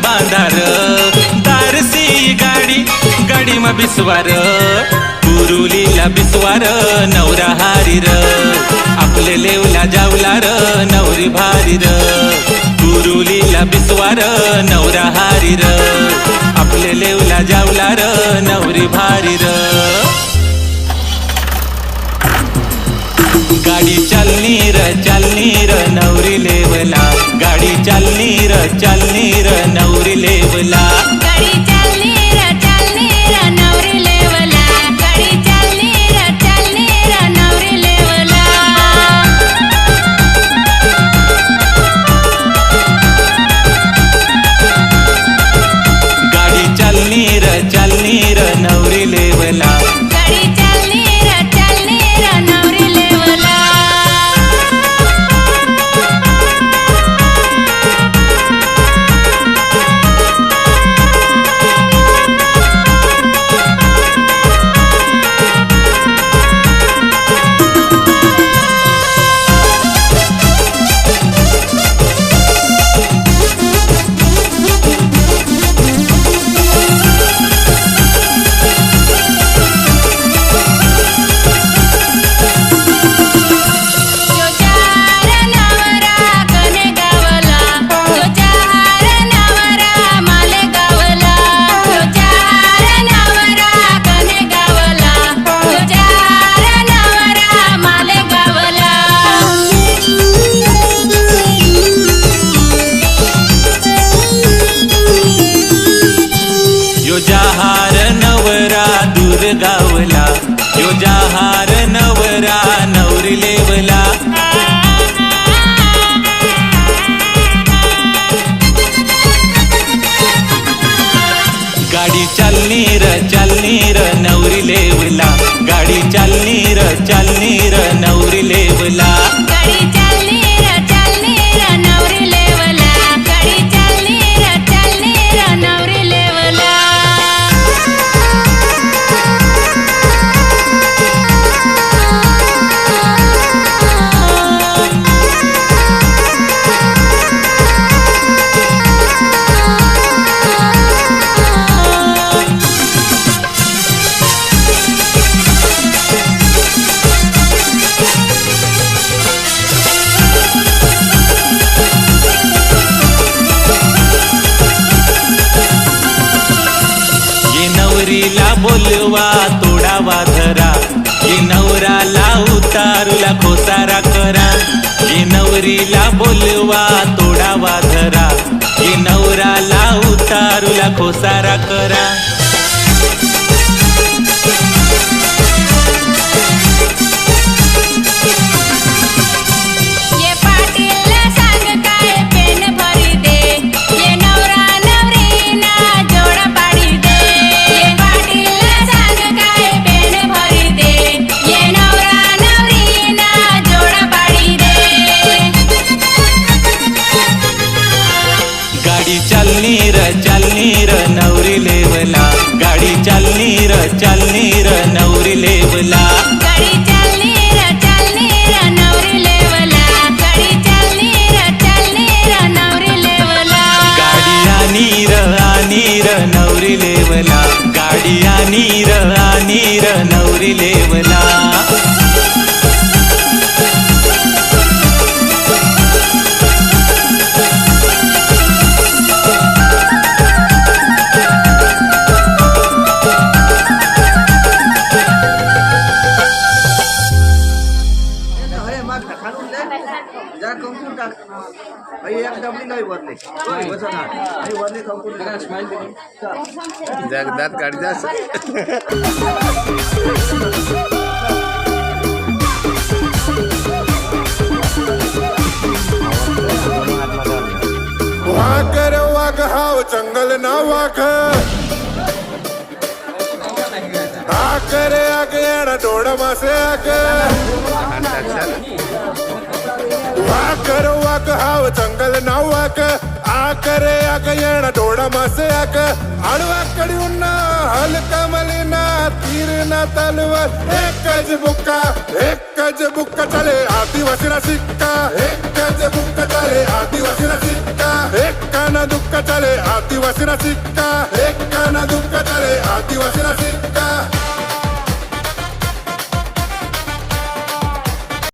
बांधार दारसी गाडी गाडी मा बिस्वार कुरुलीला बिस्वार नवरा हारी र आपले लेवला जावला र नवरी भारी र कुरुलीला बिस्वार नवरा हारी र आपले लेवला जावला र नवरी भारी र गाडी चालनी र नवरी लेवला गाडी चालनी र नवरी लेवला गाडी चालनी र नवरी लेवला गाडी चालनी र नवरी लेवला गाडी चालनी र नवरी लेवला गाडी चालनी र नवरी लेवला गावला यो जहार नवरा नवरी लेवला गाडी चालनी र नवरी लेवला गाडी चालनी र नवरी लेवला गाडी चालनी र नवरी लेवला गाडी चालनी र नवरी लेवला नवरीला बोलवा तोडावा धरा ये नवराला उतारूला खोसारा करा ये नवरीला बोलवा तोडावा धरा ये नवराला उतारूला खोसारा करा ये पाटीलला सांग काय पेन भरी दे ये नवरा नवरीना जोडा पाडी दे ये पाटीलला सांग काय पेन भरी दे ये नवरा नवरीना जोडा पाडी दे गाडी चालनी र नवरी लेवला गाडी चालनी र नवरी लेवला गाडी चालनी र नवरी लेवला गाडी चालनी र नवरी लेवला गाडी आनी र नवरी लेवला गाडी आनी र नवरी लेवला जगदात काढ जा वाकर वाघ हाव जंगल ना वाघ आकर आग येणा डोळ मासे आग वाकर वाघ हाव जंगल ना वाघ आकर आग येणा डोळ मासे आग आडवा कडी उन्ना हलका मलिना तीर ना तलवार एक गज बुक्का चले आदिवासी ना सिक्का एक गज बुक्का चले आदिवासी ना सिक्का एक काना दुःख चले आदिवासी सिक्का एक काना दुःख चले आदिवासी सिक्का